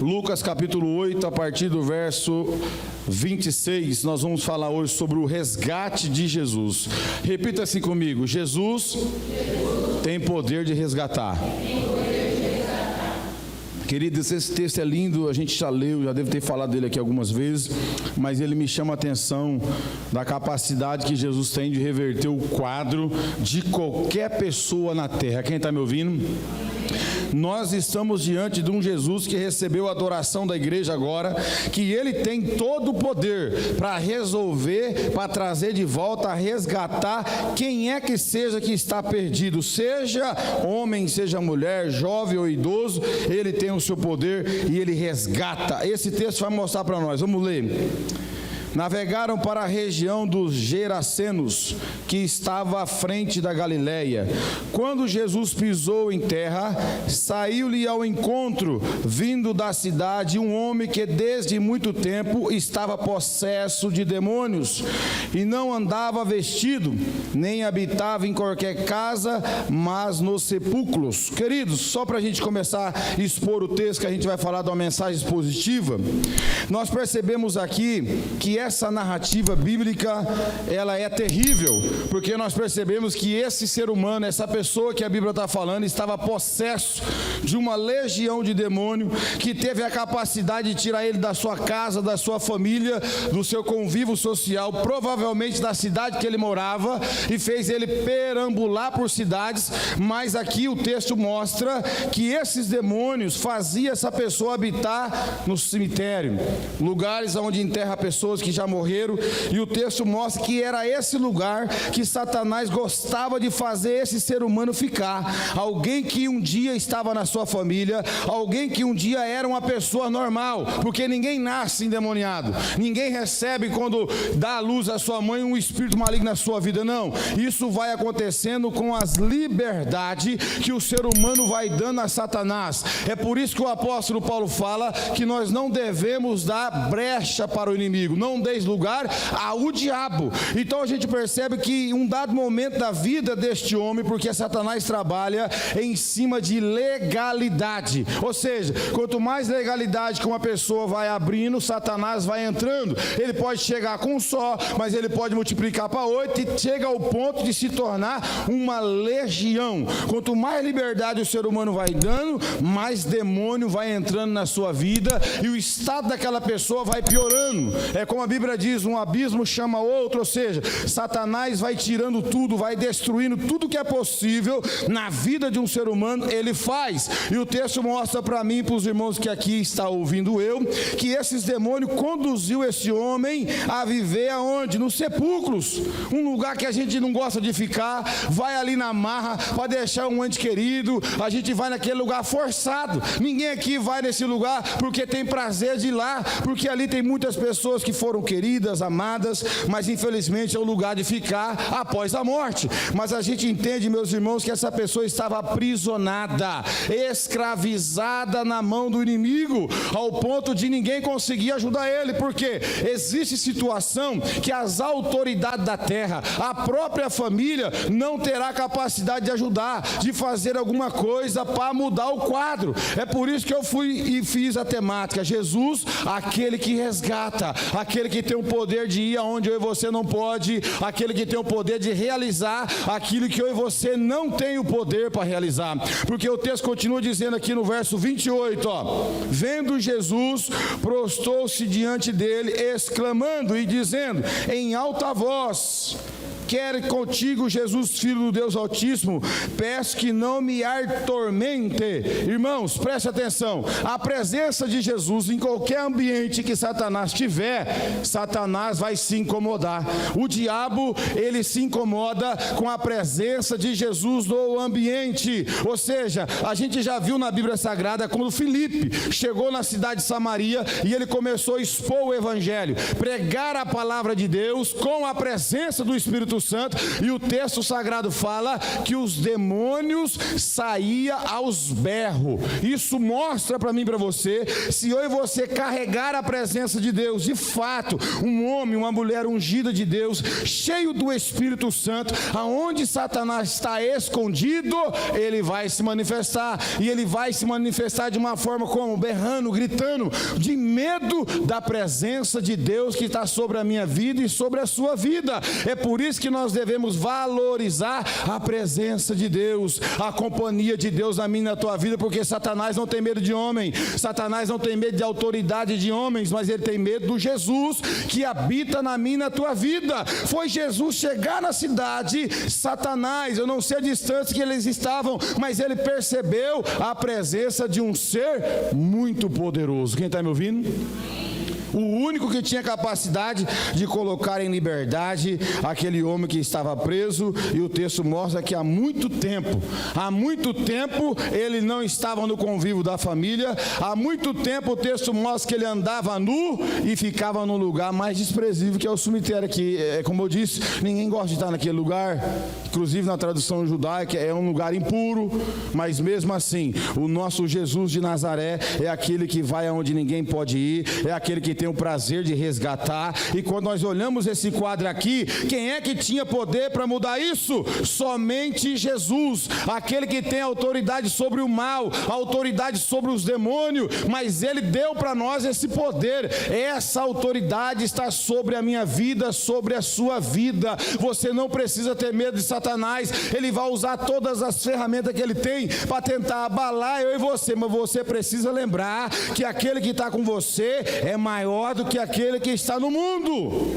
Lucas capítulo 8, a partir do verso 26, nós vamos falar hoje sobre o resgate de Jesus. Repita assim comigo: Jesus tem poder de resgatar. Queridos, esse texto é lindo, a gente já leu, já deve ter falado dele aqui algumas vezes, mas ele me chama a atenção da capacidade que Jesus tem de reverter o quadro de qualquer pessoa na terra. Quem está me ouvindo? Nós estamos diante de um Jesus que recebeu a adoração da igreja agora, que ele tem todo o poder para resolver, para trazer de volta, resgatar quem é que seja que está perdido, seja homem, seja mulher, jovem ou idoso, ele tem o seu poder e ele resgata. Esse texto vai mostrar para nós, vamos ler. Navegaram para a região dos Gerasenos, que estava à frente da Galileia. Quando Jesus pisou em terra, saiu-lhe ao encontro, vindo da cidade, um homem que desde muito tempo estava possesso de demônios, e não andava vestido, nem habitava em qualquer casa, mas nos sepulcros. Queridos, só para a gente começar a expor o texto, que a gente vai falar de uma mensagem expositiva, nós percebemos aqui que essa narrativa bíblica, ela é terrível, porque nós percebemos que esse ser humano, essa pessoa que a Bíblia está falando, estava possesso de uma legião de demônio, que teve a capacidade de tirar ele da sua casa, da sua família, do seu convívio social, provavelmente da cidade que ele morava, e fez ele perambular por cidades. Mas aqui o texto mostra que esses demônios faziam essa pessoa habitar no cemitério, lugares onde enterra pessoas que já morreram, e o texto mostra que era esse lugar que Satanás gostava de fazer esse ser humano ficar. Alguém que um dia estava na sua família, alguém que um dia era uma pessoa normal, porque ninguém nasce endemoniado, ninguém recebe quando dá à luz a sua mãe um espírito maligno na sua vida, não. Isso vai acontecendo com as liberdades que o ser humano vai dando a Satanás. É por isso que o apóstolo Paulo fala que nós não devemos dar brecha para o inimigo, não deis lugar ao diabo. Então a gente percebe que em um dado momento da vida deste homem, porque Satanás trabalha em cima de legalidade, ou seja, quanto mais legalidade que uma pessoa vai abrindo, Satanás vai entrando. Ele pode chegar com um só, mas ele pode multiplicar para 8 e chega ao ponto de se tornar uma legião. Quanto mais liberdade o ser humano vai dando, mais demônio vai entrando na sua vida, e o estado daquela pessoa vai piorando. É como a Bíblia diz, um abismo chama outro, ou seja, Satanás vai tirando tudo, vai destruindo tudo que é possível na vida de um ser humano, ele faz. E o texto mostra para mim e para os irmãos que aqui está ouvindo eu, que esses demônios conduziu esse homem a viver aonde? Nos sepulcros, um lugar que a gente não gosta de ficar, vai ali na marra para deixar um ente querido, a gente vai naquele lugar forçado. Ninguém aqui vai nesse lugar porque tem prazer de ir lá, porque ali tem muitas pessoas que foram queridas, amadas, mas infelizmente é o lugar de ficar após a morte. Mas a gente entende, meus irmãos, que essa pessoa estava aprisionada, escravizada na mão do inimigo, ao ponto de ninguém conseguir ajudar ele, porque existe situação que as autoridades da terra, a própria família, não terá capacidade de ajudar, de fazer alguma coisa para mudar o quadro. É por isso que eu fui e fiz a temática: Jesus, aquele que resgata, aquele que tem o poder de ir aonde eu e você não pode, aquele que tem o poder de realizar aquilo que eu e você não tem o poder para realizar. Porque o texto continua dizendo aqui no verso 28, vendo Jesus, prostrou-se diante dele, exclamando e dizendo em alta voz: quer contigo, Jesus, Filho do Deus Altíssimo, peço que não me atormente. Irmãos, preste atenção, a presença de Jesus em qualquer ambiente que Satanás tiver, Satanás vai se incomodar. O diabo, ele se incomoda com a presença de Jesus no ambiente. Ou seja, a gente já viu na Bíblia Sagrada quando Filipe chegou na cidade de Samaria e ele começou a expor o evangelho, pregar a palavra de Deus com a presença do Espírito Espírito Santo, e o texto sagrado fala que os demônios saíam aos berros. Isso mostra para mim e para você, se eu e você carregar a presença de Deus, de fato, um homem, uma mulher ungida de Deus, cheio do Espírito Santo, aonde Satanás está escondido, ele vai se manifestar, e ele vai se manifestar de uma forma como? Berrando, gritando, de medo da presença de Deus que está sobre a minha vida e sobre a sua vida. É por isso que nós devemos valorizar a presença de Deus, a companhia de Deus na minha e na tua vida, porque Satanás não tem medo de homem, Satanás não tem medo de autoridade de homens, mas ele tem medo do Jesus que habita na minha e na tua vida. Foi Jesus chegar na cidade, Satanás, eu não sei a distância que eles estavam, mas ele percebeu a presença de um ser muito poderoso. Quem está me ouvindo? O único que tinha capacidade de colocar em liberdade aquele homem que estava preso, e o texto mostra que há muito tempo ele não estava no convívio da família, há muito tempo o texto mostra que ele andava nu e ficava num lugar mais desprezível, que é o cemitério, que, como eu disse, ninguém gosta de estar naquele lugar, inclusive na tradução judaica é um lugar impuro, mas mesmo assim, o nosso Jesus de Nazaré é aquele que vai aonde ninguém pode ir, é aquele que tem o prazer de resgatar. E quando nós olhamos esse quadro aqui, quem é que tinha poder para mudar isso? Somente Jesus, aquele que tem autoridade sobre o mal, autoridade sobre os demônios, mas ele deu para nós esse poder. Essa autoridade está sobre a minha vida, sobre a sua vida. Você não precisa ter medo de Satanás, ele vai usar todas as ferramentas que ele tem para tentar abalar eu e você, mas você precisa lembrar que aquele que está com você é maior do que aquele que está no mundo,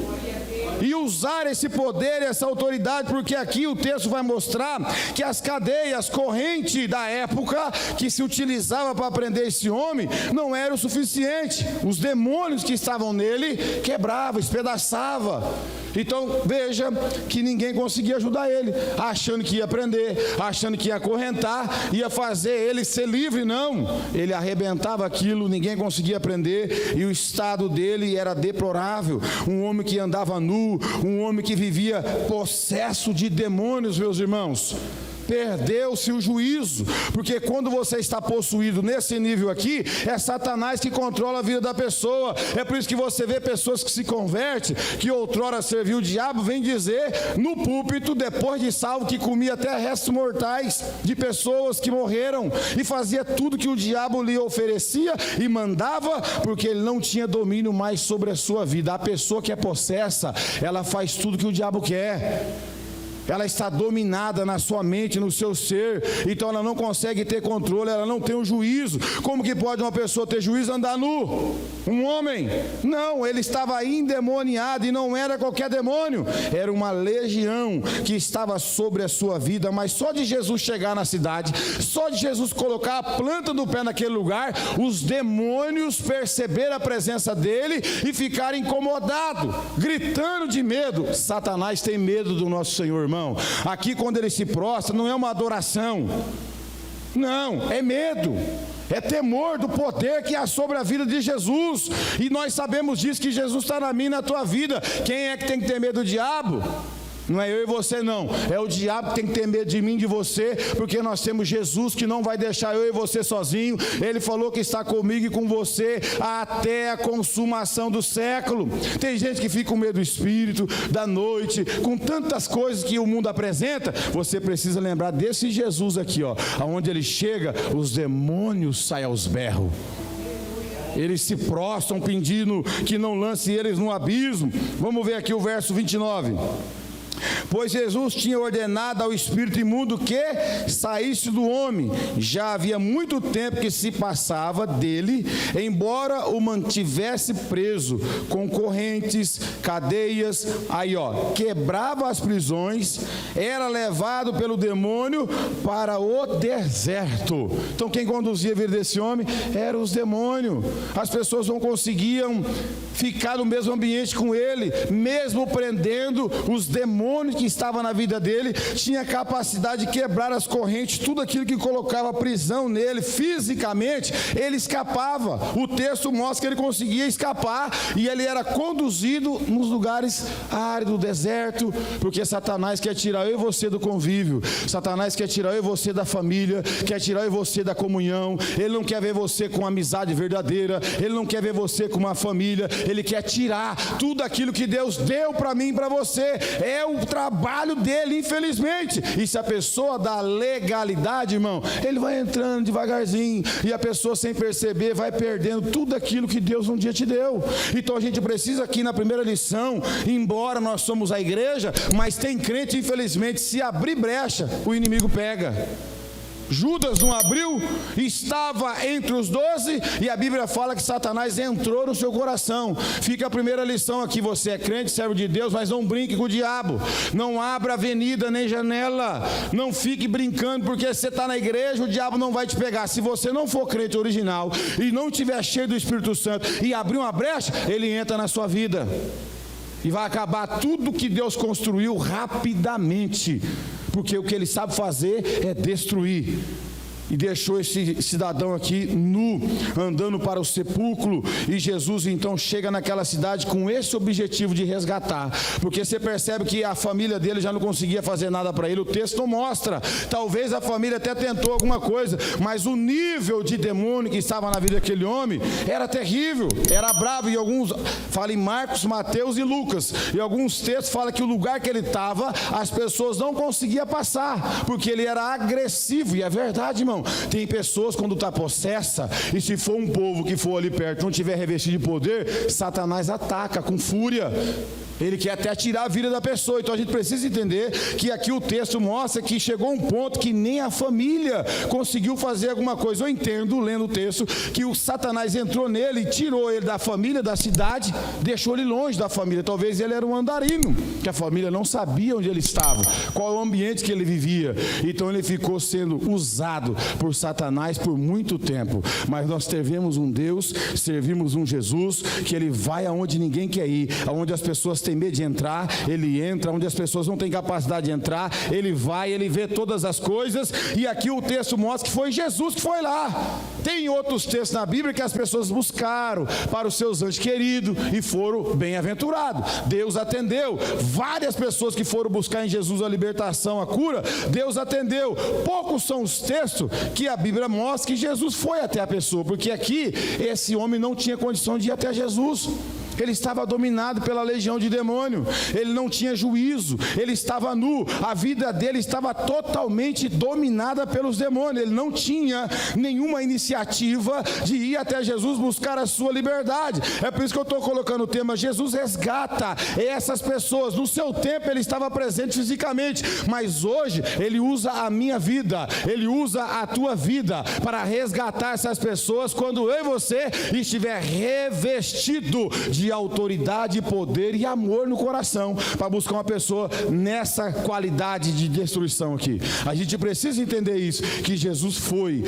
e usar esse poder e essa autoridade, porque aqui o texto vai mostrar que as cadeias, correntes da época que se utilizava para prender esse homem, não era o suficiente. Os demônios que estavam nele quebrava, espedaçava. Então veja que ninguém conseguia ajudar ele, achando que ia prender, achando que ia acorrentar, ia fazer ele ser livre. Não, ele arrebentava aquilo, ninguém conseguia prender, e o estado dele era deplorável. Um homem que andava nu, um homem que vivia possesso de demônios, meus irmãos. Perdeu-se o juízo, porque quando você está possuído nesse nível aqui, é Satanás que controla a vida da pessoa. É por isso que você vê pessoas que se convertem, que outrora serviu o diabo, vem dizer no púlpito, depois de salvo, que comia até restos mortais de pessoas que morreram, e fazia tudo que o diabo lhe oferecia e mandava, porque ele não tinha domínio mais sobre a sua vida. A pessoa que é possessa, ela faz tudo que o diabo quer. Ela está dominada na sua mente, no seu ser, então ela não consegue ter controle, ela não tem o juízo. Como que pode uma pessoa ter juízo e andar nu? Um homem? Não, ele estava endemoniado, e não era qualquer demônio, era uma legião que estava sobre a sua vida. Mas só de Jesus chegar na cidade, só de Jesus colocar a planta do pé naquele lugar, os demônios perceberam a presença dele e ficaram incomodados, gritando de medo. Satanás tem medo do nosso Senhor, irmão. Aqui quando ele se prostra, não é uma adoração, não, é medo, é temor do poder que há sobre a vida de Jesus. E nós sabemos disso, que Jesus está na minha e na tua vida. Quem é que tem que ter medo do diabo? Não é eu e você, não, é o diabo que tem que ter medo de mim, de você, porque nós temos Jesus que não vai deixar eu e você sozinho. Ele falou que está comigo e com você até a consumação do século. Tem gente que fica com medo do espírito, da noite, com tantas coisas que o mundo apresenta. Você precisa lembrar desse Jesus aqui, ó, aonde ele chega, os demônios saem aos berros. Eles se prostram pedindo que não lance eles no abismo. Vamos ver aqui o verso 29. Pois Jesus tinha ordenado ao espírito imundo que saísse do homem. Já havia muito tempo que se passava dele, embora o mantivesse preso, com correntes, cadeias. Aí ó, quebrava as prisões, era levado pelo demônio para o deserto. Então quem conduzia a vida desse homem eram os demônios. As pessoas não conseguiam ficar no mesmo ambiente com ele, mesmo prendendo os demônios que estava na vida dele tinha capacidade de quebrar as correntes, tudo aquilo que colocava prisão nele, fisicamente, ele escapava. O texto mostra que ele conseguia escapar e ele era conduzido nos lugares áridos, do deserto, porque Satanás quer tirar eu e você do convívio, Satanás quer tirar eu e você da família, quer tirar eu e você da comunhão, ele não quer ver você com amizade verdadeira, ele não quer ver você com uma família, ele quer tirar tudo aquilo que Deus deu para mim e para você. É o trabalho dele, infelizmente. E se a pessoa dá legalidade, irmão, ele vai entrando devagarzinho e a pessoa, sem perceber, vai perdendo tudo aquilo que Deus um dia te deu. Então a gente precisa aqui na primeira lição, embora nós somos a igreja, mas tem crente, infelizmente, se abrir brecha, o inimigo pega. Judas não abriu, estava entre os 12, e a Bíblia fala que Satanás entrou no seu coração. Fica a primeira lição aqui: você é crente, servo de Deus, mas não brinque com o diabo, não abra avenida nem janela, não fique brincando, porque você está na igreja, o diabo não vai te pegar. Se você não for crente original, e não estiver cheio do Espírito Santo, e abrir uma brecha, ele entra na sua vida, e vai acabar tudo que Deus construiu rapidamente, porque o que ele sabe fazer é destruir. E deixou esse cidadão aqui nu, andando para o sepulcro, e Jesus então chega naquela cidade com esse objetivo de resgatar, porque você percebe que a família dele já não conseguia fazer nada para ele. O texto não mostra, talvez a família até tentou alguma coisa, mas o nível de demônio que estava na vida daquele homem era terrível, era bravo. E alguns falam em Marcos, Mateus e Lucas, e alguns textos falam que o lugar que ele estava, as pessoas não conseguiam passar, porque ele era agressivo. E é verdade, irmão, tem pessoas, quando está possessa, e se for um povo que for ali perto, não tiver revestido de poder, Satanás ataca com fúria. Ele quer até tirar a vida da pessoa. Então a gente precisa entender que aqui o texto mostra que chegou um ponto que nem a família conseguiu fazer alguma coisa. Eu entendo, lendo o texto, que o Satanás entrou nele e tirou ele da família, da cidade, deixou ele longe da família. Talvez ele era um andarino, que a família não sabia onde ele estava, qual é o ambiente que ele vivia. Então ele ficou sendo usado por Satanás por muito tempo. Mas nós servimos um Deus, servimos um Jesus, que ele vai aonde ninguém quer ir, aonde as pessoas têm medo de entrar, ele entra, onde as pessoas não têm capacidade de entrar, ele vai, ele vê todas as coisas. E aqui o texto mostra que foi Jesus que foi lá. Tem outros textos na Bíblia que as pessoas buscaram para os seus anjos queridos e foram bem-aventurados. Deus atendeu. Várias pessoas que foram buscar em Jesus a libertação, a cura, Deus atendeu. Poucos são os textos que a Bíblia mostra que Jesus foi até a pessoa, porque aqui esse homem não tinha condição de ir até Jesus. Ele estava dominado pela legião de demônio, ele não tinha juízo, ele estava nu, a vida dele estava totalmente dominada pelos demônios. Ele não tinha nenhuma iniciativa de ir até Jesus buscar a sua liberdade. É por isso que eu estou colocando o tema: Jesus resgata essas pessoas. No seu tempo ele estava presente fisicamente, mas hoje ele usa a minha vida, ele usa a tua vida para resgatar essas pessoas, quando eu e você estiver revestido de autoridade, poder e amor no coração, para buscar uma pessoa nessa qualidade de destruição aqui. A gente precisa entender isso, que Jesus foi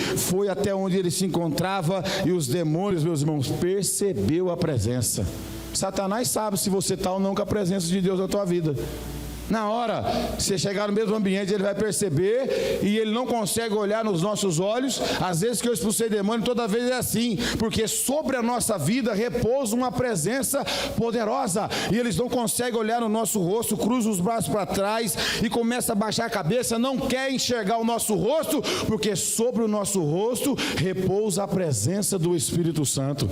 até onde ele se encontrava, e os demônios, meus irmãos, percebeu a presença. Satanás sabe se você está ou não com a presença de Deus na tua vida. Na hora, você chegar no mesmo ambiente, ele vai perceber, e ele não consegue olhar nos nossos olhos. Às vezes que eu expulsei demônio, toda vez é assim, porque sobre a nossa vida repousa uma presença poderosa, e eles não conseguem olhar no nosso rosto, cruzam os braços para trás e começa a baixar a cabeça, não quer enxergar o nosso rosto, porque sobre o nosso rosto repousa a presença do Espírito Santo.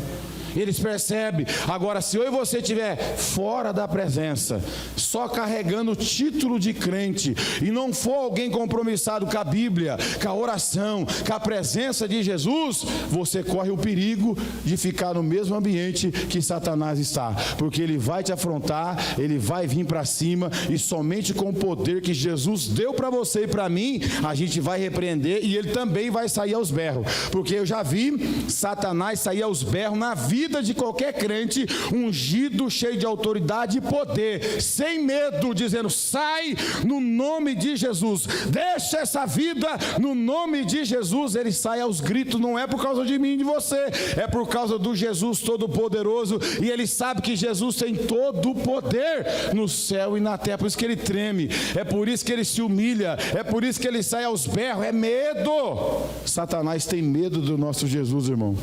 Eles percebem. Agora, se eu e você estiver fora da presença, só carregando o título de crente, e não for alguém compromissado com a Bíblia, com a oração, com a presença de Jesus, você corre o perigo de ficar no mesmo ambiente que Satanás está, porque ele vai te afrontar, ele vai vir para cima, e somente com o poder que Jesus deu para você e para mim, a gente vai repreender, e ele também vai sair aos berros, porque eu já vi Satanás sair aos berros na vida vida de qualquer crente, ungido, cheio de autoridade e poder, sem medo, dizendo: sai no nome de Jesus, deixa essa vida no nome de Jesus. Ele sai aos gritos, não é por causa de mim e de você, é por causa do Jesus Todo-Poderoso, e ele sabe que Jesus tem todo o poder no céu e na terra, por isso que ele treme, é por isso que ele se humilha, é por isso que ele sai aos berros, é medo. Satanás tem medo do nosso Jesus, irmão.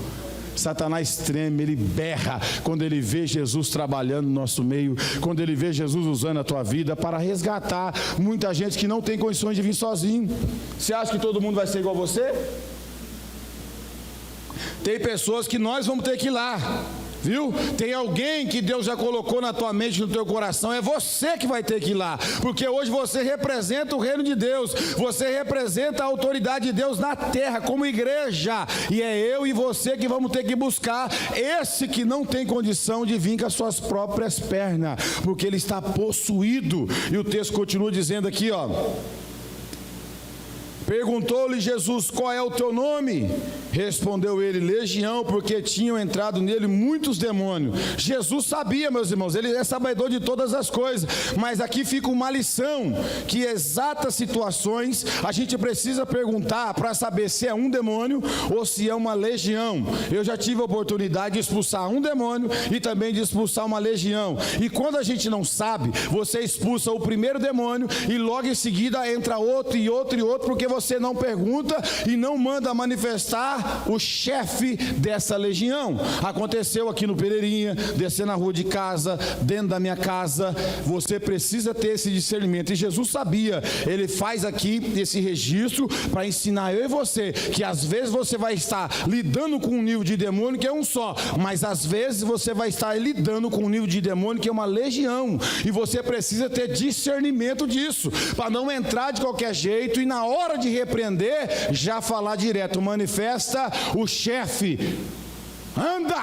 Satanás treme, ele berra quando ele vê Jesus trabalhando no nosso meio, quando ele vê Jesus usando a tua vida para resgatar muita gente que não tem condições de vir sozinho. Você acha que todo mundo vai ser igual a você? Tem pessoas que nós vamos ter que ir lá, viu? Tem alguém que Deus já colocou na tua mente, no teu coração, é você que vai ter que ir lá, porque hoje você representa o reino de Deus, você representa a autoridade de Deus na terra, como igreja, e é eu e você que vamos ter que buscar esse que não tem condição de vir com as suas próprias pernas, porque ele está possuído. E o texto continua dizendo aqui, ó: perguntou-lhe Jesus: qual é o teu nome? Respondeu ele: Legião, porque tinham entrado nele muitos demônios. Jesus sabia, meus irmãos, ele é sabedor de todas as coisas, mas aqui fica uma lição, que exatas situações a gente precisa perguntar para saber se é um demônio ou se é uma legião. Eu já tive a oportunidade de expulsar um demônio e também de expulsar uma legião, e quando a gente não sabe, você expulsa o primeiro demônio e logo em seguida entra outro e outro e outro, porque você não pergunta e não manda manifestar o chefe dessa legião. Aconteceu aqui no Pereirinha, descer na rua de casa, dentro da minha casa. Você precisa ter esse discernimento, e Jesus sabia. Ele faz aqui esse registro para ensinar eu e você, que às vezes você vai estar lidando com um nível de demônio que é um só, mas às vezes você vai estar lidando com um nível de demônio que é uma legião, e você precisa ter discernimento disso, para não entrar de qualquer jeito e na hora de repreender, já falar direto: manifesta o chefe, anda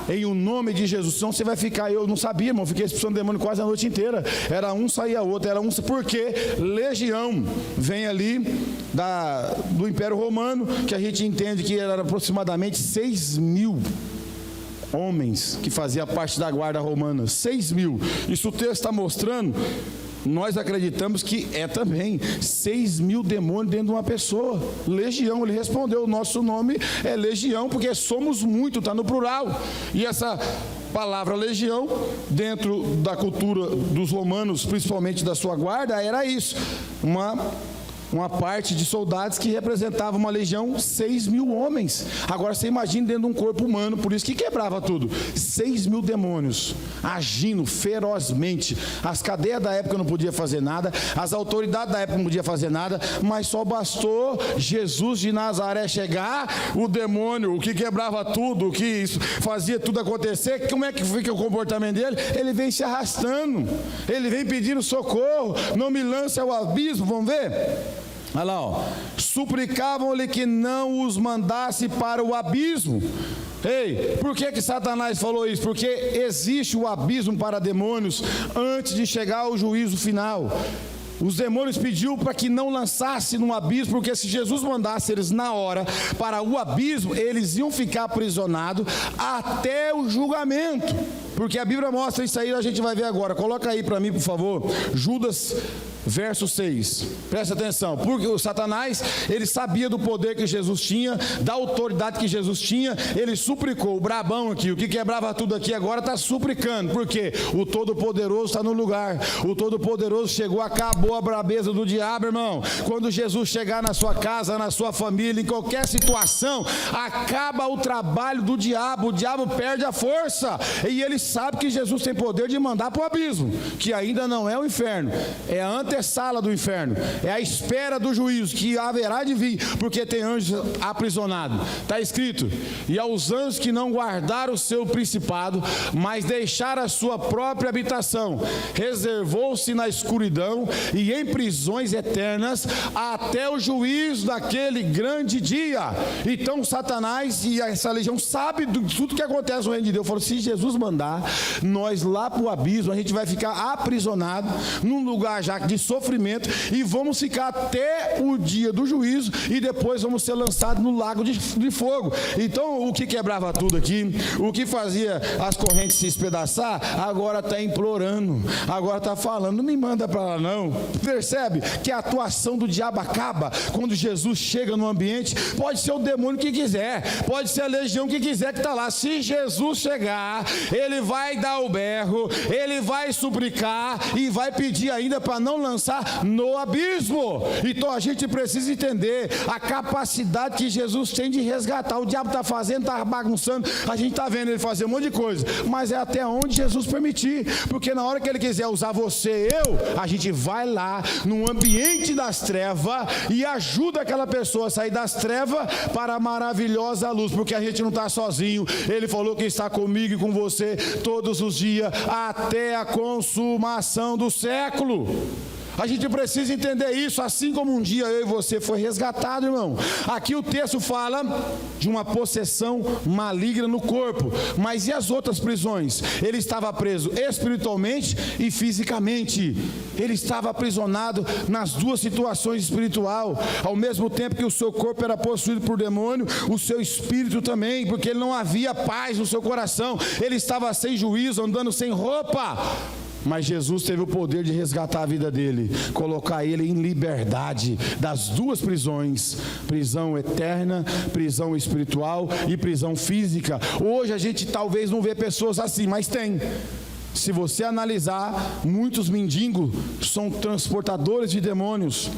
em o nome de Jesus. Senão você vai ficar, eu não sabia, irmão, fiquei expulsando demônio quase a noite inteira, era um saía outro, era um, porque legião vem ali do Império Romano, que a gente entende que era aproximadamente 6.000 homens que faziam parte da guarda romana, 6.000, isso o texto está mostrando. Nós acreditamos que é também 6.000 demônios dentro de uma pessoa. Legião, ele respondeu: o nosso nome é legião, porque somos muito, está no plural. E essa palavra legião, dentro da cultura dos romanos, principalmente da sua guarda, era isso, uma parte de soldados que representava uma legião, 6.000 homens. Agora você imagina dentro de um corpo humano, por isso que quebrava tudo, 6.000 demônios agindo ferozmente. As cadeias da época não podiam fazer nada, as autoridades da época não podiam fazer nada, mas só bastou Jesus de Nazaré chegar, o demônio, o que quebrava tudo, o que fazia tudo acontecer, como é que fica o comportamento dele? Ele vem se arrastando, ele vem pedindo socorro: não me lance ao abismo. Vamos ver? Olha lá, ó. Suplicavam-lhe que não os mandasse para o abismo. Ei, por que Satanás falou isso? Porque existe o abismo para demônios antes de chegar ao juízo final. Os demônios pediu para que não lançasse no abismo, porque se Jesus mandasse eles na hora para o abismo, eles iam ficar aprisionados até o julgamento. Porque a Bíblia mostra isso aí, a gente vai ver agora. Coloca aí para mim, por favor, Judas, verso 6. Presta atenção, porque o Satanás, ele sabia do poder que Jesus tinha, da autoridade que Jesus tinha. Ele suplicou, o brabão aqui, o que quebrava tudo aqui agora está suplicando, porque o Todo-Poderoso está no lugar. O Todo-Poderoso chegou, acabou a brabeza do diabo, irmão. Quando Jesus chegar na sua casa, na sua família, em qualquer situação, acaba o trabalho do diabo. O diabo perde a força, e ele sabe que Jesus tem poder de mandar para o abismo, que ainda não é o inferno, é a antessala do inferno, é a espera do juízo que haverá de vir, porque tem anjos aprisionados. Está escrito: e aos anjos que não guardaram o seu principado, mas deixaram a sua própria habitação, reservou-se na escuridão e em prisões eternas até o juízo daquele grande dia. Então Satanás e essa legião sabe de tudo que acontece no reino de Deus. Falou: se Jesus mandar nós lá para o abismo, a gente vai ficar aprisionado num lugar já de sofrimento e vamos ficar até o dia do juízo e depois vamos ser lançados no lago de fogo. Então, o que quebrava tudo aqui, o que fazia as correntes se espedaçar, agora está implorando, agora está falando, não me manda para lá não. Percebe que a atuação do diabo acaba quando Jesus chega no ambiente? Pode ser o demônio que quiser, pode ser a legião que quiser que está lá. Se Jesus chegar, ele vai dar o berro, ele vai suplicar e vai pedir ainda para não lançar no abismo. Então a gente precisa entender a capacidade que Jesus tem de resgatar. O diabo está fazendo, está bagunçando, a gente está vendo ele fazer um monte de coisa, mas é até onde Jesus permitir, porque na hora que ele quiser usar você, a gente vai lá no ambiente das trevas e ajuda aquela pessoa a sair das trevas para a maravilhosa luz, porque a gente não está sozinho. Ele falou que está comigo e com você todos os dias até a consumação do século. A gente precisa entender isso, assim como um dia eu e você foi resgatado, irmão. Aqui o texto fala de uma possessão maligna no corpo, mas e as outras prisões? Ele estava preso espiritualmente e fisicamente. Ele estava aprisionado nas duas situações espiritual. Ao mesmo tempo que o seu corpo era possuído por demônio, o seu espírito também, porque ele não havia paz no seu coração. Ele estava sem juízo, andando sem roupa. Mas Jesus teve o poder de resgatar a vida dele, colocar ele em liberdade das duas prisões, prisão eterna, prisão espiritual e prisão física. Hoje a gente talvez não vê pessoas assim, mas tem. Se você analisar, muitos mendigos são transportadores de demônios,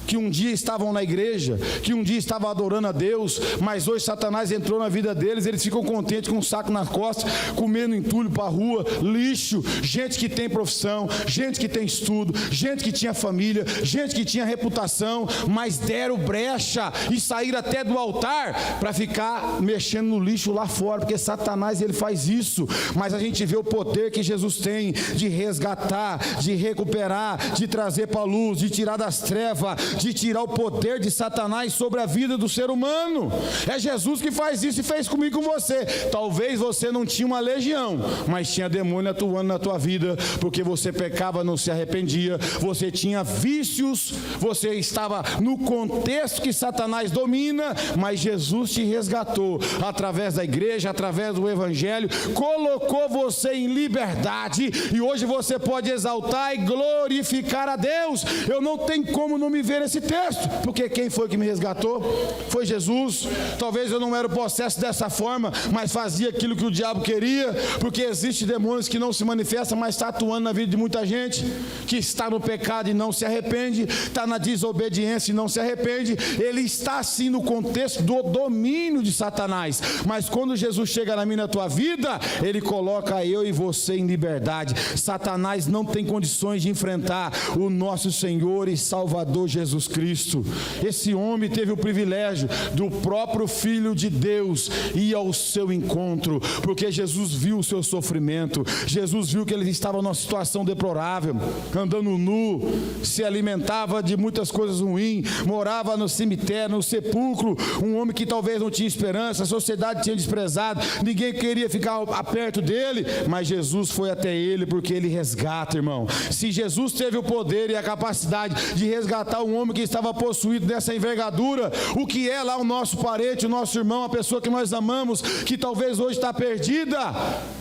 que um dia estavam na igreja, que um dia estavam adorando a Deus, mas hoje Satanás entrou na vida deles, eles ficam contentes com um saco nas costas, comendo entulho para a rua, lixo, gente que tem profissão, gente que tem estudo, gente que tinha família, gente que tinha reputação, mas deram brecha e saíram até do altar para ficar mexendo no lixo lá fora, porque Satanás ele faz isso. Mas a gente vê o poder que Jesus tem de resgatar, de recuperar, de trazer para a luz, de tirar das trevas, de tirar o poder de Satanás sobre a vida do ser humano. É Jesus que faz isso e fez comigo e com você. Talvez você não tinha uma legião, mas tinha demônio atuando na tua vida, porque você pecava, não se arrependia, você tinha vícios, você estava no contexto que Satanás domina, mas Jesus te resgatou através da igreja, através do evangelho, colocou você em liberdade e hoje você pode exaltar e glorificar a Deus. Eu não tenho como não me ver esse texto, porque quem foi que me resgatou? Foi Jesus. Talvez eu não era o possesso dessa forma, mas fazia aquilo que o diabo queria, porque existem demônios que não se manifestam, mas está atuando na vida de muita gente, que está no pecado e não se arrepende, está na desobediência e não se arrepende. Ele está assim no contexto do domínio de Satanás, mas quando Jesus chega na minha, na tua vida, ele coloca eu e você em liberdade. Satanás não tem condições de enfrentar o nosso Senhor e Salvador Jesus Cristo. Esse homem teve o privilégio do próprio Filho de Deus ir ao seu encontro, porque Jesus viu o seu sofrimento, Jesus viu que ele estava numa situação deplorável, andando nu, se alimentava de muitas coisas ruins, morava no cemitério, no sepulcro, um homem que talvez não tinha esperança, a sociedade tinha desprezado, ninguém queria ficar perto dele, mas Jesus foi até ele, porque ele resgata, irmão. Se Jesus teve o poder e a capacidade de resgatar um homem que estava possuído dessa envergadura, o que é lá o nosso parente, o nosso irmão, a pessoa que nós amamos, que talvez hoje está perdida,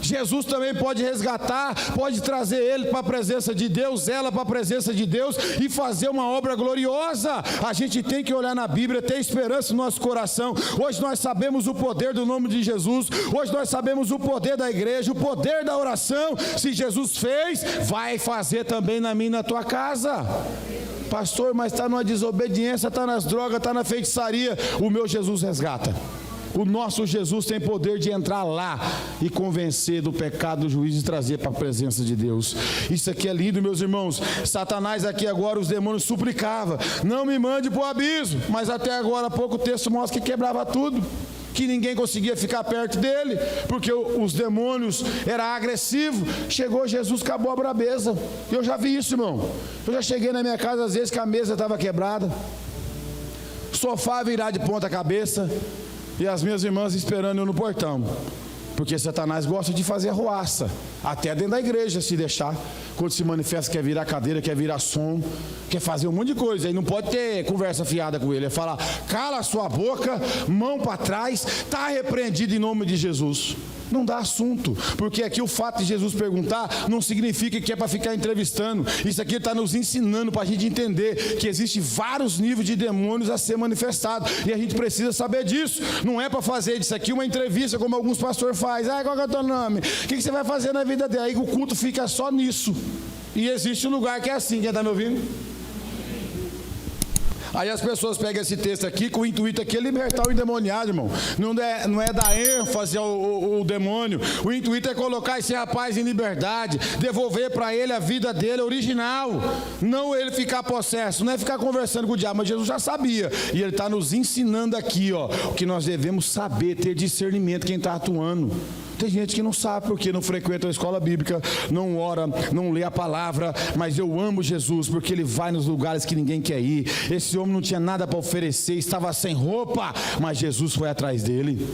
Jesus também pode resgatar, pode trazer ele para a presença de Deus, ela para a presença de Deus e fazer uma obra gloriosa. A gente tem que olhar na Bíblia, ter esperança no nosso coração. Hoje nós sabemos o poder do nome de Jesus, hoje nós sabemos o poder da igreja, o poder da oração. Se Jesus fez, vai fazer também na minha e na tua casa. Pastor, mas está numa desobediência, está nas drogas, está na feitiçaria. O meu Jesus resgata. O nosso Jesus tem poder de entrar lá e convencer do pecado, do juízo e trazer para a presença de Deus. Isso aqui é lindo, meus irmãos. Satanás aqui agora, os demônios suplicavam, não me mande para o abismo, mas até agora há pouco o texto mostra que quebrava tudo, que ninguém conseguia ficar perto dele, porque os demônios eram agressivos. Chegou Jesus, acabou a brabeza. Eu já vi isso, irmão. Eu já cheguei na minha casa às vezes que a mesa estava quebrada, sofá virado de ponta cabeça, e as minhas irmãs esperando eu no portão. Porque Satanás gosta de fazer arruaça, até dentro da igreja, se deixar. Quando se manifesta, quer virar cadeira, quer virar som, quer fazer um monte de coisa. Aí não pode ter conversa fiada com ele. É falar, cala a sua boca, mão para trás, está repreendido em nome de Jesus. Não dá assunto, porque aqui o fato de Jesus perguntar não significa que é para ficar entrevistando. Isso aqui está nos ensinando para a gente entender que existe vários níveis de demônios a ser manifestados, e a gente precisa saber disso. Não é para fazer disso aqui uma entrevista como alguns pastores fazem. Qual que é o teu nome? O que você vai fazer na vida dele? Aí o culto fica só nisso. E existe um lugar que é assim. Quem está me ouvindo? Aí as pessoas pegam esse texto aqui, com o intuito aqui é libertar o endemoniado, irmão. Não é dar ênfase ao demônio. O intuito é colocar esse rapaz em liberdade, devolver para ele a vida dele original. Não ele ficar possesso, não é ficar conversando com o diabo, mas Jesus já sabia. E ele está nos ensinando aqui, ó, o que nós devemos saber, ter discernimento quem está atuando. Tem gente que não sabe porque não frequenta a escola bíblica, não ora, não lê a palavra, mas eu amo Jesus porque ele vai nos lugares que ninguém quer ir. Esse homem não tinha nada para oferecer, estava sem roupa, mas Jesus foi atrás dele.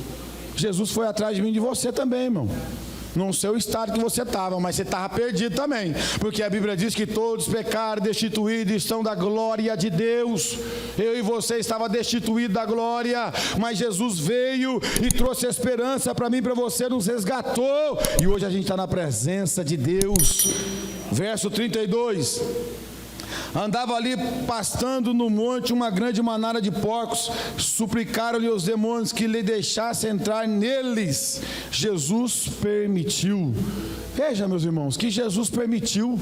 Jesus foi atrás de mim e de você também, irmão. Não sei o estado que você estava, mas você estava perdido também, porque a Bíblia diz que todos pecaram, destituídos estão da glória de Deus. Eu e você estava destituído da glória, mas Jesus veio e trouxe esperança para mim e para você, nos resgatou, e hoje a gente está na presença de Deus. Verso 32. Andava ali pastando no monte uma grande manada de porcos, suplicaram-lhe os demônios que lhe deixasse entrar neles. Jesus permitiu. Veja, meus irmãos, que Jesus permitiu,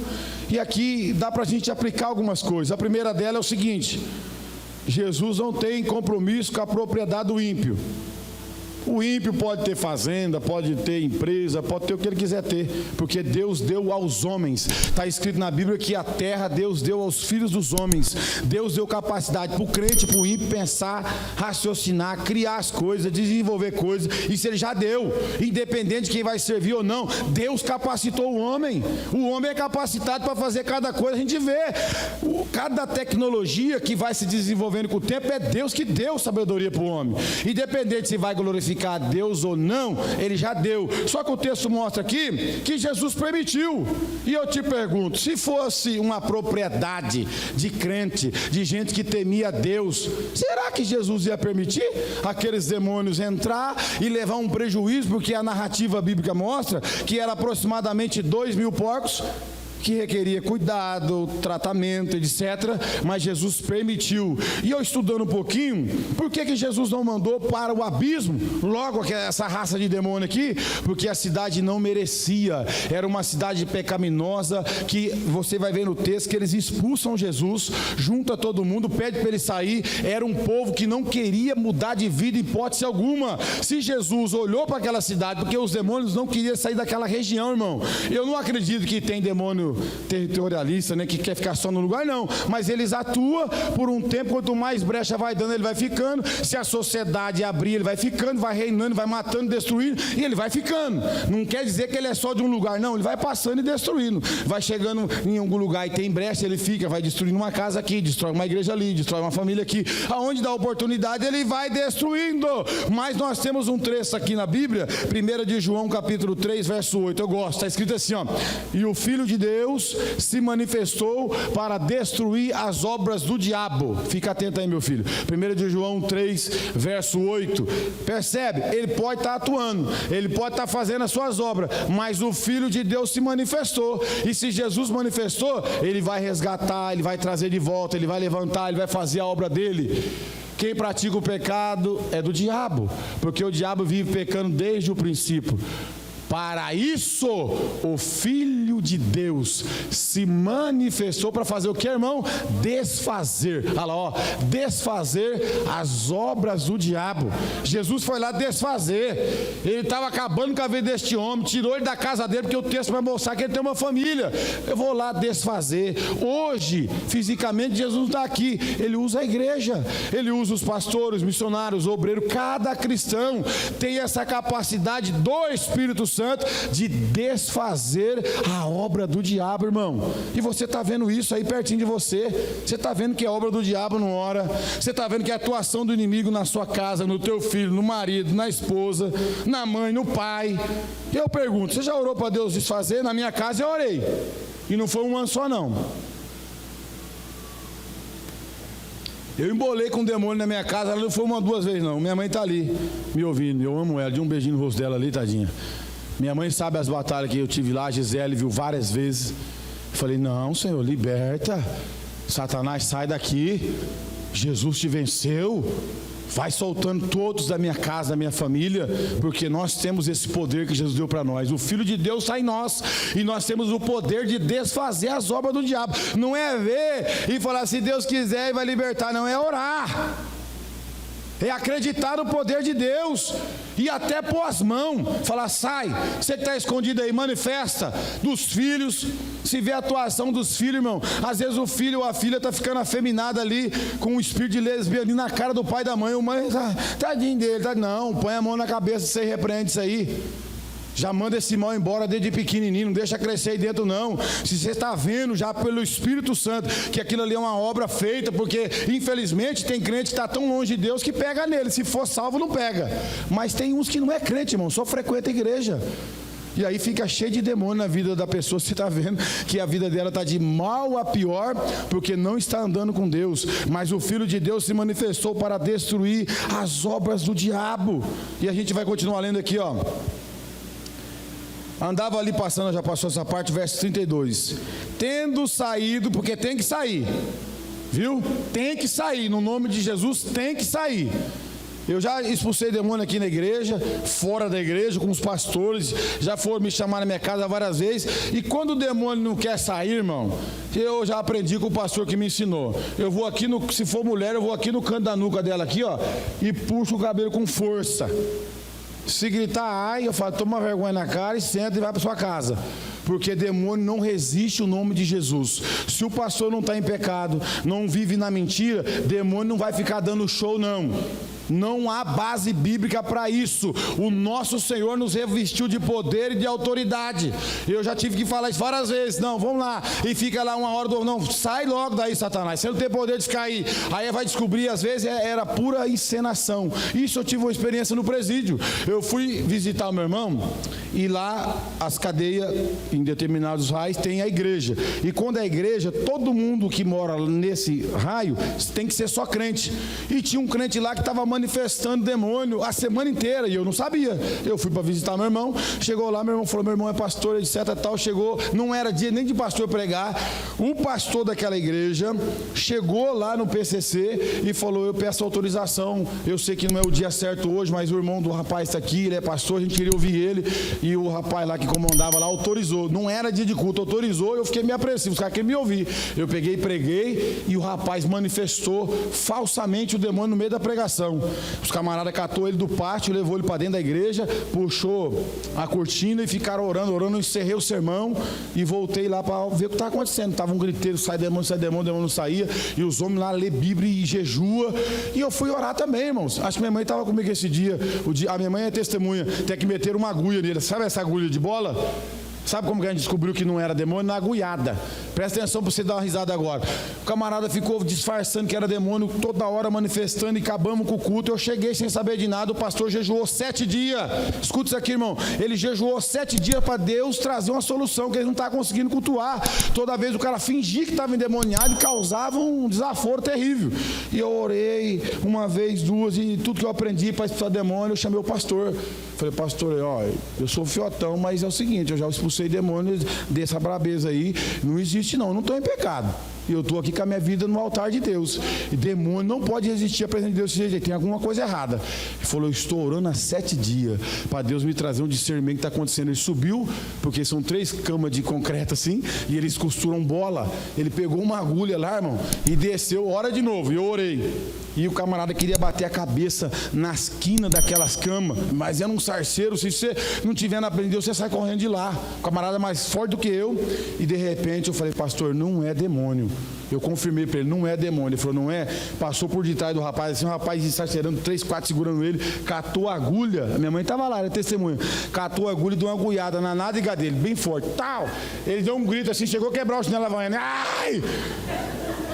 e aqui dá para a gente aplicar algumas coisas. A primeira dela é o seguinte: Jesus não tem compromisso com a propriedade do ímpio. O ímpio pode ter fazenda, pode ter empresa, pode ter o que ele quiser ter, porque Deus deu aos homens. Está escrito na Bíblia que a terra Deus deu aos filhos dos homens. Deus deu capacidade para o crente, para o ímpio pensar, raciocinar, criar as coisas, desenvolver coisas. Isso ele já deu, independente de quem vai servir ou não. Deus capacitou o homem. O homem é capacitado para fazer cada coisa. A gente vê, cada tecnologia que vai se desenvolvendo com o tempo, é Deus que deu sabedoria para o homem. Independente se vai glorificar a Deus ou não, ele já deu. Só que o texto mostra aqui que Jesus permitiu. E eu te pergunto, se fosse uma propriedade de crente, de gente que temia Deus, será que Jesus ia permitir aqueles demônios entrar e levar um prejuízo? Porque a narrativa bíblica mostra que era aproximadamente 2.000 porcos, que requeria cuidado, tratamento, etc. Mas Jesus permitiu. E eu estudando um pouquinho, por que Jesus não mandou para o abismo logo essa raça de demônio aqui? Porque a cidade não merecia. Era uma cidade pecaminosa, que você vai ver no texto que eles expulsam Jesus, junta todo mundo, pede para ele sair. Era um povo que não queria mudar de vida em hipótese alguma. Se Jesus olhou para aquela cidade, porque os demônios não queriam sair daquela região, irmão. Eu não acredito que tem demônio territorialista, né, que quer ficar só no lugar, não, mas eles atuam por um tempo. Quanto mais brecha vai dando, ele vai ficando. Se a sociedade abrir, ele vai ficando, vai reinando, vai matando, destruindo, e ele vai ficando. Não quer dizer que ele é só de um lugar, não, ele vai passando e destruindo, vai chegando em algum lugar e tem brecha, ele fica, vai destruindo uma casa aqui, destrói uma igreja ali, destrói uma família aqui, aonde dá oportunidade ele vai destruindo. Mas nós temos um trecho aqui na Bíblia, 1 de João capítulo 3 verso 8, eu gosto, está escrito assim, ó: e o Filho de Deus se manifestou para destruir as obras do diabo. Fica atento aí, meu filho. 1 de João 3, verso 8. Percebe? Ele pode estar atuando, ele pode estar fazendo as suas obras, mas o Filho de Deus se manifestou. E se Jesus manifestou, ele vai resgatar, ele vai trazer de volta, ele vai levantar, ele vai fazer a obra dele. Quem pratica o pecado é do diabo, porque o diabo vive pecando desde o princípio. Para isso, o Filho de Deus se manifestou para fazer o que, irmão? Desfazer. Olha lá, ó, desfazer as obras do diabo. Jesus foi lá desfazer. Ele estava acabando com a vida deste homem, tirou ele da casa dele, porque o texto vai mostrar que ele tem uma família. Eu vou lá desfazer. Hoje, fisicamente, Jesus não está aqui. Ele usa a igreja, ele usa os pastores, missionários, obreiros. Cada cristão tem essa capacidade do Espírito Santo Santo de desfazer a obra do diabo, irmão. E você está vendo isso aí pertinho de você. Você está vendo que é obra do diabo não ora. Você está vendo que é atuação do inimigo na sua casa, no teu filho, no marido, na esposa, na mãe, no pai. Eu pergunto, você já orou para Deus desfazer? Na minha casa eu orei. E não foi um ano só não. Eu embolei com um demônio na minha casa, ela não foi uma, duas vezes não. Minha mãe está ali, me ouvindo, eu amo ela, de um beijinho no rosto dela ali, tadinha. Minha mãe sabe as batalhas que eu tive lá, a Gisele viu várias vezes. Falei, não, Senhor, liberta, Satanás, sai daqui, Jesus te venceu. Vai soltando todos da minha casa, da minha família, porque nós temos esse poder que Jesus deu para nós. O Filho de Deus está em nós, e nós temos o poder de desfazer as obras do diabo. Não é ver e falar, se Deus quiser, Ele vai libertar. Não, é orar. É acreditar no poder de Deus e até pôr as mãos, falar, sai, você que está escondido aí, manifesta dos filhos. Se vê a atuação dos filhos, irmão, às vezes o filho ou a filha está ficando afeminada ali, com um espírito de lesbianismo na cara do pai e da mãe. O mãe, tadinho dele, não, põe a mão na cabeça, você repreende isso aí. Já manda esse mal embora desde pequenininho, não deixa crescer aí dentro não. Se você está vendo já pelo Espírito Santo que aquilo ali é uma obra feita, porque infelizmente tem crente que está tão longe de Deus que pega nele, se for salvo não pega. Mas tem uns que não é crente, irmão, só frequenta a igreja. E aí fica cheio de demônio na vida da pessoa. Você está vendo que a vida dela está de mal a pior, porque não está andando com Deus. Mas o Filho de Deus se manifestou para destruir as obras do diabo. E a gente vai continuar lendo aqui, ó. Andava ali passando, já passou essa parte, verso 32. Tendo saído, porque tem que sair, viu? Tem que sair, no nome de Jesus tem que sair. Eu já expulsei demônio aqui na igreja, fora da igreja, com os pastores, já foram me chamar na minha casa várias vezes. E quando o demônio não quer sair, irmão, eu já aprendi com o pastor que me ensinou. Eu vou aqui, se for mulher, eu vou aqui no canto da nuca dela, aqui, ó, e puxo o cabelo com força. Se gritar ai, eu falo, toma vergonha na cara e senta e vai para sua casa. Porque demônio não resiste o nome de Jesus. Se o pastor não está em pecado, não vive na mentira, demônio não vai ficar dando show não. Não há base bíblica para isso. O nosso Senhor nos revestiu de poder e de autoridade. Eu já tive que falar isso várias vezes. Não, vamos lá. E fica lá uma hora não, sai logo daí, Satanás. Você não tem poder de ficar aí. Aí vai descobrir, às vezes era pura encenação. Isso eu tive uma experiência no presídio. Eu fui visitar o meu irmão, e lá as cadeias, em determinados raios, tem a igreja. E quando é a igreja, todo mundo que mora nesse raio tem que ser só crente. E tinha um crente lá que estava manifestando demônio a semana inteira, e eu não sabia. Eu fui para visitar meu irmão, chegou lá, meu irmão falou, meu irmão é pastor, etc, tal, chegou, não era dia nem de pastor pregar, um pastor daquela igreja chegou lá no PCC e falou, eu peço autorização, eu sei que não é o dia certo hoje, mas o irmão do rapaz está aqui, ele é pastor, a gente queria ouvir ele, e o rapaz lá que comandava lá autorizou, não era dia de culto, autorizou, eu fiquei meio apreensivo, os caras queriam me ouvir, eu peguei e preguei, e o rapaz manifestou falsamente o demônio no meio da pregação. Os camaradas catou ele do pátio, levou ele para dentro da igreja, puxou a cortina e ficaram orando, eu encerrei o sermão e voltei lá para ver o que estava acontecendo. Estava um griteiro, sai demônio, demônio não saía, e os homens lá lê Bíblia e jejua, e eu fui orar também, irmãos. Acho que minha mãe estava comigo esse dia, a minha mãe é testemunha, tem que meter uma agulha nele, sabe essa agulha de bola? Sabe como que a gente descobriu que não era demônio? Na agulhada. Presta atenção para você dar uma risada agora. O camarada ficou disfarçando que era demônio, toda hora manifestando, e acabamos com o culto. Eu cheguei sem saber de nada, o pastor jejuou 7 dias. Escuta isso aqui, irmão. Ele jejuou 7 dias para Deus trazer uma solução, que ele não estava conseguindo cultuar. Toda vez o cara fingia que estava endemoniado e causava um desaforo terrível. E eu orei uma vez, duas, e tudo que eu aprendi para expulsar demônio, eu chamei o pastor. Falei, pastor, ó, eu sou fiotão, mas é o seguinte, eu já expulsei demônios dessa brabeza aí, não existe não estou em pecado. E eu estou aqui com a minha vida no altar de Deus. E demônio não pode resistir à presença de Deus desse jeito. Tem alguma coisa errada. Ele falou, eu estou orando há 7 dias para Deus me trazer um discernimento que está acontecendo. Ele subiu, porque são 3 camas de concreto assim, e eles costuram bola. Ele pegou uma agulha lá, irmão, e desceu, ora de novo. E eu orei. E o camarada queria bater a cabeça na esquina daquelas camas, mas era um sarceiro. Se você não tiver na presença de Deus, você sai correndo de lá. O camarada mais forte do que eu. E de repente eu falei, pastor, não é demônio. Eu confirmei para ele, não é demônio. Ele falou, não é? Passou por detrás do rapaz, assim, um rapaz ensacerando, 3, 4 segurando ele, catou a agulha. A minha mãe estava lá, era testemunha. Catou a agulha e deu uma agulhada na nádega dele, bem forte. Tal! Ele deu um grito assim, chegou a quebrar o chinelo havaiano. Ai!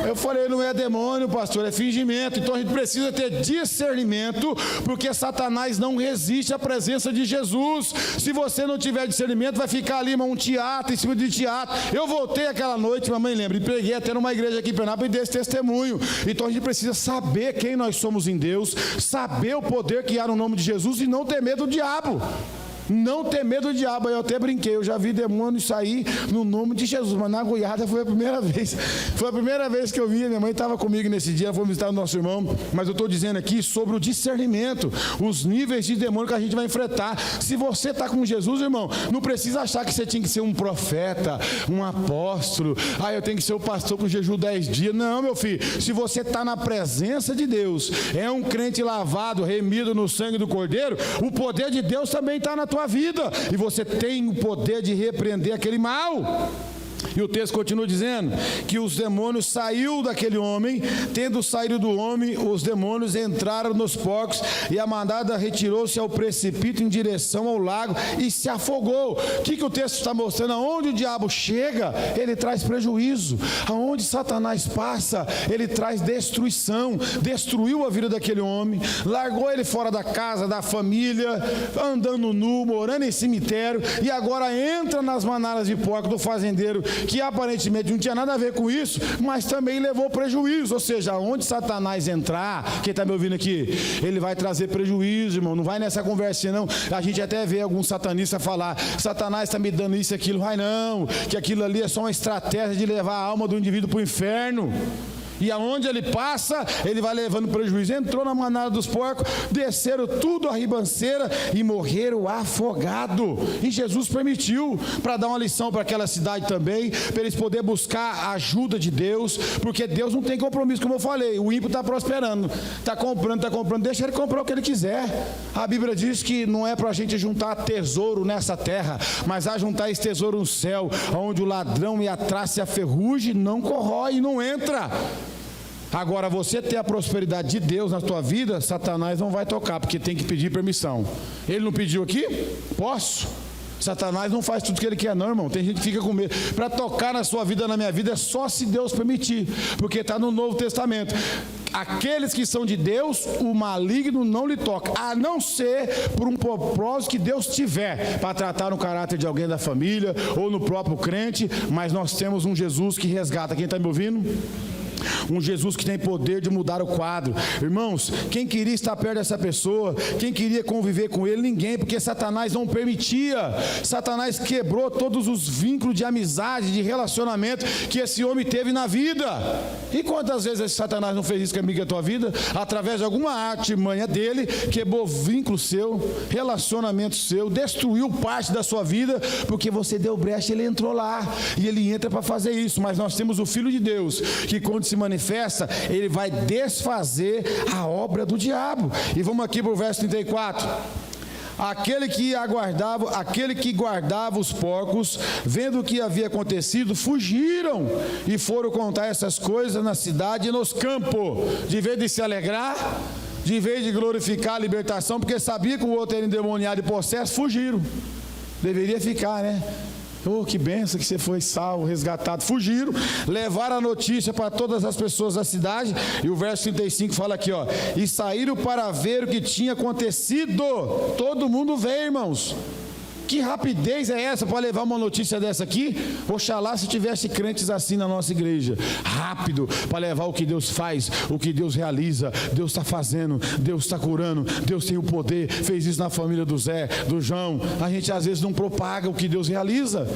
Eu falei, não é demônio, pastor, é fingimento. Então a gente precisa ter discernimento, porque Satanás não resiste à presença de Jesus. Se você não tiver discernimento, vai ficar ali um teatro em cima de teatro. Eu voltei aquela noite, mamãe lembra, e preguei até numa igreja aqui em Penápolis e dei esse testemunho. Então a gente precisa saber quem nós somos em Deus, saber o poder que há no nome de Jesus e não ter medo do diabo. Não ter medo do diabo. Eu até brinquei, eu já vi demônio sair no nome de Jesus, mas na goiada foi a primeira vez. Foi a primeira vez que eu vi. Minha mãe estava comigo nesse dia, foi visitar o nosso irmão. Mas eu estou dizendo aqui sobre o discernimento, os níveis de demônio que a gente vai enfrentar. Se você está com Jesus, irmão, não precisa achar que você tinha que ser um profeta, um apóstolo. Eu tenho que ser o pastor com jejum 10 dias. Não, meu filho, se você está na presença de Deus, é um crente lavado, remido no sangue do Cordeiro, o poder de Deus também está na tua vida, e você tem o poder de repreender aquele mal. E o texto continua dizendo que os demônios saíram daquele homem, tendo saído do homem, os demônios entraram nos porcos, e a manada retirou-se ao precipício em direção ao lago e se afogou. O que o texto está mostrando? Aonde o diabo chega, ele traz prejuízo. Aonde Satanás passa, ele traz destruição. Destruiu a vida daquele homem, largou ele fora da casa, da família, andando nu, morando em cemitério, e agora entra nas manadas de porco do fazendeiro, que aparentemente não tinha nada a ver com isso, mas também levou prejuízo. Ou seja, onde Satanás entrar, quem está me ouvindo aqui, ele vai trazer prejuízo, irmão. Não vai nessa conversa não. A gente até vê algum satanista falar, Satanás está me dando isso e aquilo. Vai não, que aquilo ali é só uma estratégia de levar a alma do indivíduo para o inferno. E aonde ele passa, ele vai levando prejuízo. Entrou na manada dos porcos, desceram tudo a ribanceira e morreram afogados. E Jesus permitiu, para dar uma lição para aquela cidade também, para eles poderem buscar a ajuda de Deus, porque Deus não tem compromisso, como eu falei. O ímpio está prosperando, está comprando, deixa ele comprar o que ele quiser. A Bíblia diz que não é para a gente juntar tesouro nessa terra, mas a juntar esse tesouro no céu, onde o ladrão e a traça e a ferrugem não corrói e não entra. Agora, você ter a prosperidade de Deus na tua vida, Satanás não vai tocar, porque tem que pedir permissão. Ele não pediu aqui? Posso? Satanás não faz tudo que ele quer não, irmão. Tem gente que fica com medo. Para tocar na sua vida, na minha vida, é só se Deus permitir, porque está no Novo Testamento. Aqueles que são de Deus, o maligno não lhe toca, a não ser por um propósito que Deus tiver, para tratar no caráter de alguém da família, ou no próprio crente. Mas nós temos um Jesus que resgata. Quem está me ouvindo? Um Jesus que tem poder de mudar o quadro. Irmãos, quem queria estar perto dessa pessoa, quem queria conviver com ele? Ninguém, porque Satanás não permitia. Satanás quebrou todos os vínculos de amizade, de relacionamento que esse homem teve na vida. E quantas vezes esse Satanás não fez isso comigo na tua vida? Através de alguma artimanha dele, quebrou vínculo seu, relacionamento seu, destruiu parte da sua vida, porque você deu brecha, ele entrou lá, e ele entra para fazer isso. Mas nós temos o Filho de Deus, que quando se manifesta, ele vai desfazer a obra do diabo. E vamos aqui para o verso 34. Aquele que guardava os porcos, vendo o que havia acontecido, fugiram e foram contar essas coisas na cidade e nos campos. De vez de se alegrar, de vez de glorificar a libertação, porque sabia que o outro era endemoniado e possesso, fugiram. Deveria ficar, né? Oh, que benção que você foi salvo, resgatado. Fugiram, levaram a notícia para todas as pessoas da cidade. E o verso 35 fala aqui, ó: e saíram para ver o que tinha acontecido. Todo mundo vê, irmãos. Que rapidez é essa para levar uma notícia dessa aqui? Oxalá se tivesse crentes assim na nossa igreja, rápido para levar o que Deus faz, o que Deus realiza. Deus está fazendo, Deus está curando, Deus tem o poder, fez isso na família do Zé, do João. A gente às vezes não propaga o que Deus realiza.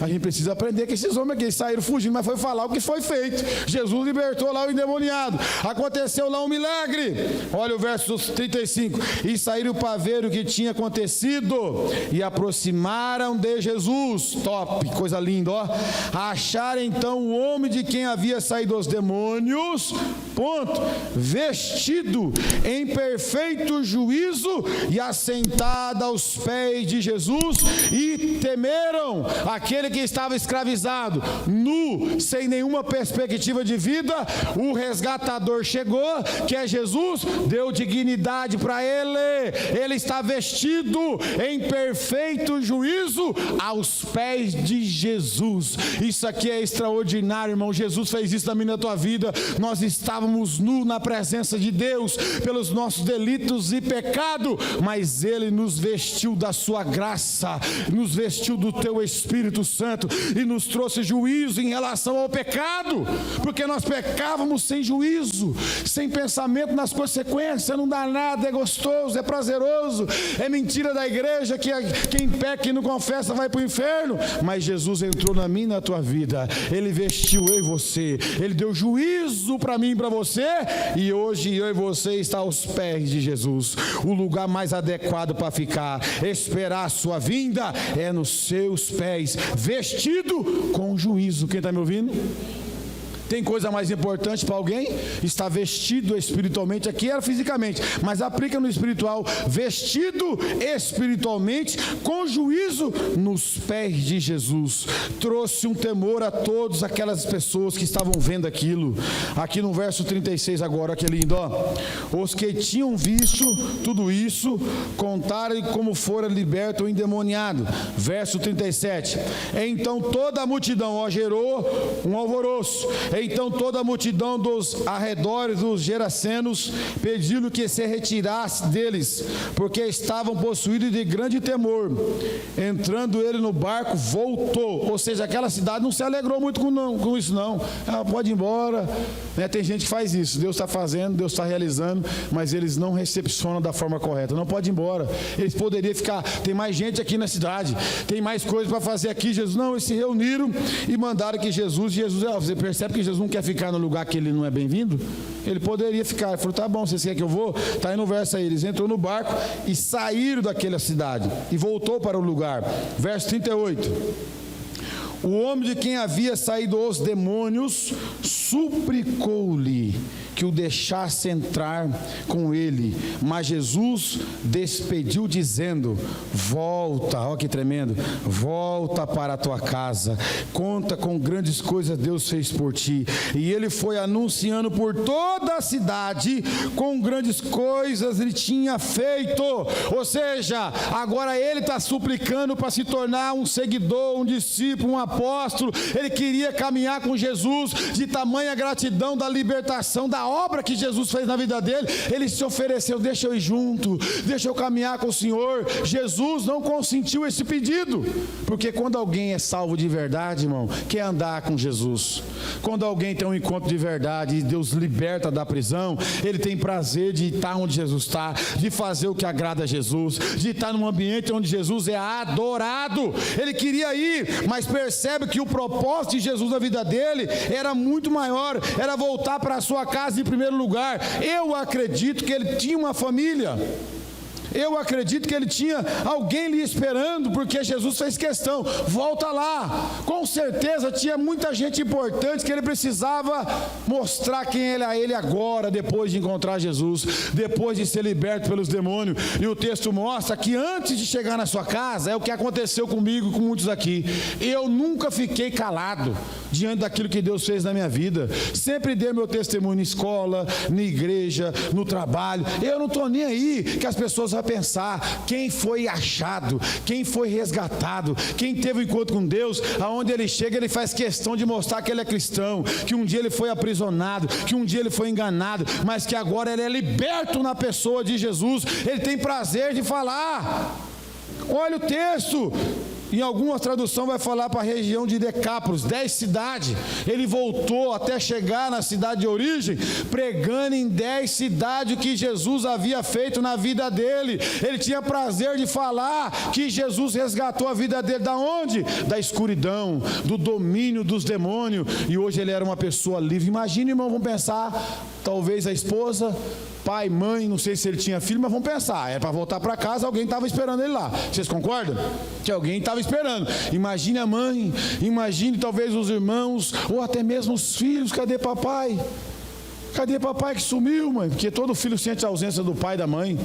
A gente precisa aprender que esses homens aqui saíram fugindo, mas foi falar o que foi feito. Jesus libertou lá o endemoniado, aconteceu lá um milagre. Olha o verso 35: e saíram para ver o que tinha acontecido e aproximaram de Jesus. Top, coisa linda, ó. Acharam então o homem de quem havia saído os demônios, ponto, vestido em perfeito juízo e assentado aos pés de Jesus, e temeram. Aquele que estava escravizado, nu, sem nenhuma perspectiva de vida, o resgatador chegou, que é Jesus, deu dignidade para ele está vestido em perfeito juízo aos pés de Jesus. Isso aqui é extraordinário, irmão. Jesus fez isso na minha e na tua vida. Nós estávamos nus na presença de Deus pelos nossos delitos e pecado, mas Ele nos vestiu da sua graça, nos vestiu do teu Espírito Santo e nos trouxe juízo em relação ao pecado, porque nós pecávamos sem juízo, sem pensamento nas consequências. Não dá nada, é gostoso, é prazeroso, é mentira da igreja que quem peca e não confessa vai para o inferno. Mas Jesus entrou na minha e na tua vida, Ele vestiu eu e você, Ele deu juízo para mim e para você, e hoje eu e você está aos pés de Jesus. O lugar mais adequado para ficar, esperar a sua vinda, é nos seus pés, vestido com juízo. Quem está me ouvindo? Tem coisa mais importante para alguém? Estar vestido espiritualmente, aqui era fisicamente, mas aplica no espiritual, vestido espiritualmente, com juízo nos pés de Jesus. Trouxe um temor a todas aquelas pessoas que estavam vendo aquilo. Aqui no verso 36 agora, que lindo, ó. Os que tinham visto tudo isso, contaram como fora liberto o endemoniado. Verso 37, então toda a multidão, ó, gerou um alvoroço. Então toda a multidão dos arredores dos Gerasenos pediu que se retirasse deles, porque estavam possuídos de grande temor. Entrando ele no barco, voltou. Ou seja, aquela cidade não se alegrou muito com isso não. Pode ir embora, né? Tem gente que faz isso. Deus está fazendo, Deus está realizando, mas eles não recepcionam da forma correta. Não pode ir embora. Eles poderiam ficar, tem mais gente aqui na cidade, tem mais coisas para fazer aqui. Jesus, não, eles se reuniram e mandaram que Jesus, você percebe que Jesus não quer ficar no lugar que ele não é bem-vindo? Ele poderia ficar. Ele falou, tá bom, vocês querem que eu vou? Está aí no verso aí, eles entrou no barco e saíram daquela cidade e voltou para o lugar. Verso 38, o homem de quem havia saído os demônios suplicou-lhe que o deixasse entrar com ele, mas Jesus despediu dizendo, volta, olha que tremendo, volta para a tua casa, conta com grandes coisas Deus fez por ti. E ele foi anunciando por toda a cidade com grandes coisas ele tinha feito. Ou seja, agora ele está suplicando para se tornar um seguidor, um discípulo, um apóstolo. Ele queria caminhar com Jesus, de tamanha gratidão da libertação, da obra que Jesus fez na vida dele. Ele se ofereceu, deixa eu ir junto, deixa eu caminhar com o Senhor. Jesus não consentiu esse pedido, porque quando alguém é salvo de verdade, irmão, quer andar com Jesus. Quando alguém tem um encontro de verdade e Deus liberta da prisão, ele tem prazer de estar onde Jesus está, de fazer o que agrada a Jesus, de estar num ambiente onde Jesus é adorado. Ele queria ir, mas percebe que o propósito de Jesus na vida dele era muito maior, era voltar para a sua casa em primeiro lugar. Eu acredito que ele tinha uma família, eu acredito que ele tinha alguém lhe esperando, porque Jesus fez questão, volta lá. Com certeza tinha muita gente importante que ele precisava mostrar quem ele é ele agora, depois de encontrar Jesus, depois de ser liberto pelos demônios. E o texto mostra que antes de chegar na sua casa, é o que aconteceu comigo e com muitos aqui, eu nunca fiquei calado diante daquilo que Deus fez na minha vida. Sempre dei meu testemunho na escola, na igreja, no trabalho. Eu não estou nem aí que as pessoas vão pensar quem foi achado, quem foi resgatado, quem teve um encontro com Deus. Aonde ele chega, ele faz questão de mostrar que ele é cristão, que um dia ele foi aprisionado, que um dia ele foi enganado, mas que agora ele é liberto na pessoa de Jesus. Ele tem prazer de falar. Olha o texto, em algumas traduções vai falar para a região de Decápolis, 10 cidades. Ele voltou até chegar na cidade de origem, pregando em 10 cidades o que Jesus havia feito na vida dele. Ele tinha prazer de falar que Jesus resgatou a vida dele da onde? Da escuridão, do domínio dos demônios, e hoje ele era uma pessoa livre. Imagina, irmão, vamos pensar, talvez a esposa, pai, mãe, não sei se ele tinha filho, mas vamos pensar, era para voltar para casa, alguém estava esperando ele lá. Vocês concordam? Que alguém estava esperando. Imagine a mãe, imagine talvez os irmãos, ou até mesmo os filhos. Cadê papai? Cadê papai que sumiu, mãe? Porque todo filho sente a ausência do pai e da mãe.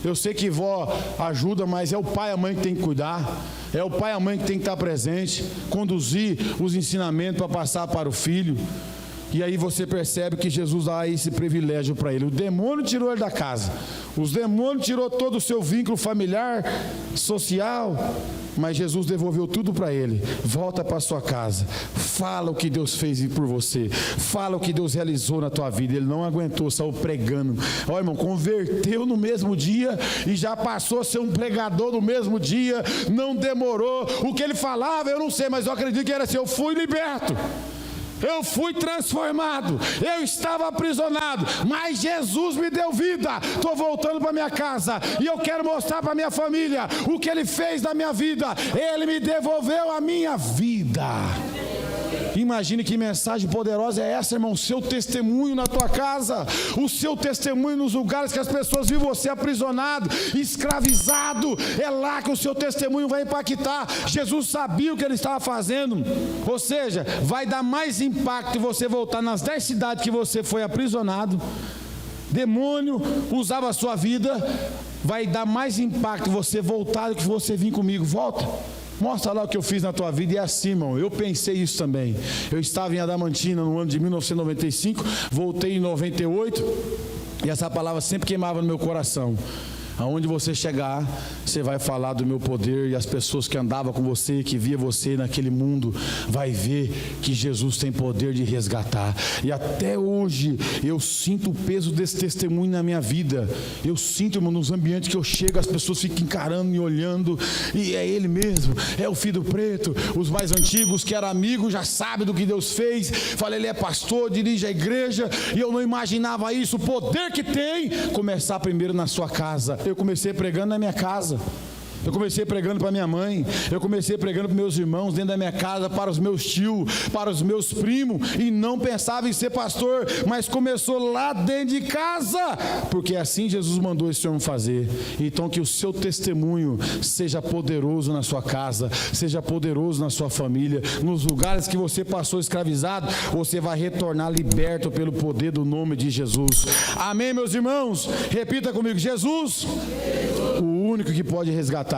Eu sei que vó ajuda, mas é o pai e a mãe que tem que cuidar. É o pai e a mãe que tem que estar presente, conduzir os ensinamentos para passar para o filho. E aí você percebe que Jesus dá esse privilégio para ele. O demônio tirou ele da casa. Os demônios tirou todo o seu vínculo familiar, social. Mas Jesus devolveu tudo para ele. Volta para sua casa. Fala o que Deus fez por você. Fala o que Deus realizou na tua vida. Ele não aguentou, saiu pregando. Ó, irmão, converteu no mesmo dia e já passou a ser um pregador no mesmo dia. Não demorou. O que ele falava, eu não sei, mas eu acredito que era assim: eu fui liberto. Eu fui transformado, eu estava aprisionado, mas Jesus me deu vida. Estou voltando para minha casa e eu quero mostrar para minha família o que Ele fez na minha vida. Ele me devolveu a minha vida. Imagine que mensagem poderosa é essa, irmão. O seu testemunho na tua casa, o seu testemunho nos lugares que as pessoas viram você aprisionado, escravizado. É lá que o seu testemunho vai impactar. Jesus sabia o que ele estava fazendo. Ou seja, vai dar mais impacto você voltar nas 10 cidades que você foi aprisionado. Demônio usava a sua vida. Vai dar mais impacto você voltar do que você vir comigo. Volta. Mostra lá o que eu fiz na tua vida. E é assim, irmão, eu pensei isso também. Eu estava em Adamantina no ano de 1995, voltei em 98, e essa palavra sempre queimava no meu coração. Aonde você chegar, você vai falar do meu poder, e as pessoas que andavam com você, que via você naquele mundo, vai ver que Jesus tem poder de resgatar. E até hoje eu sinto o peso desse testemunho na minha vida. Eu sinto, irmão, nos ambientes que eu chego, as pessoas ficam encarando e olhando, e é ele mesmo, é o filho preto. Os mais antigos que eram amigos já sabem do que Deus fez. Falei, ele é pastor, dirige a igreja, e eu não imaginava isso, o poder que tem. Começar primeiro na sua casa. Eu comecei pregando na minha casa. Eu comecei pregando para minha mãe, eu comecei pregando para meus irmãos dentro da minha casa, para os meus tios, para os meus primos, e não pensava em ser pastor, mas começou lá dentro de casa, porque assim Jesus mandou esse homem fazer. Então que o seu testemunho seja poderoso na sua casa, seja poderoso na sua família, nos lugares que você passou escravizado, você vai retornar liberto pelo poder do nome de Jesus. Amém, meus irmãos? Repita comigo: Jesus, o único que pode resgatar.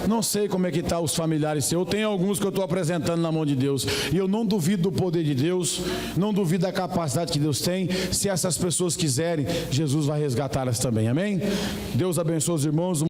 Não sei como é que está os familiares seus. Eu tenho alguns que eu estou apresentando na mão de Deus, e eu não duvido do poder de Deus, não duvido da capacidade que Deus tem. Se essas pessoas quiserem, Jesus vai resgatá-las também. Amém? Deus abençoe os irmãos.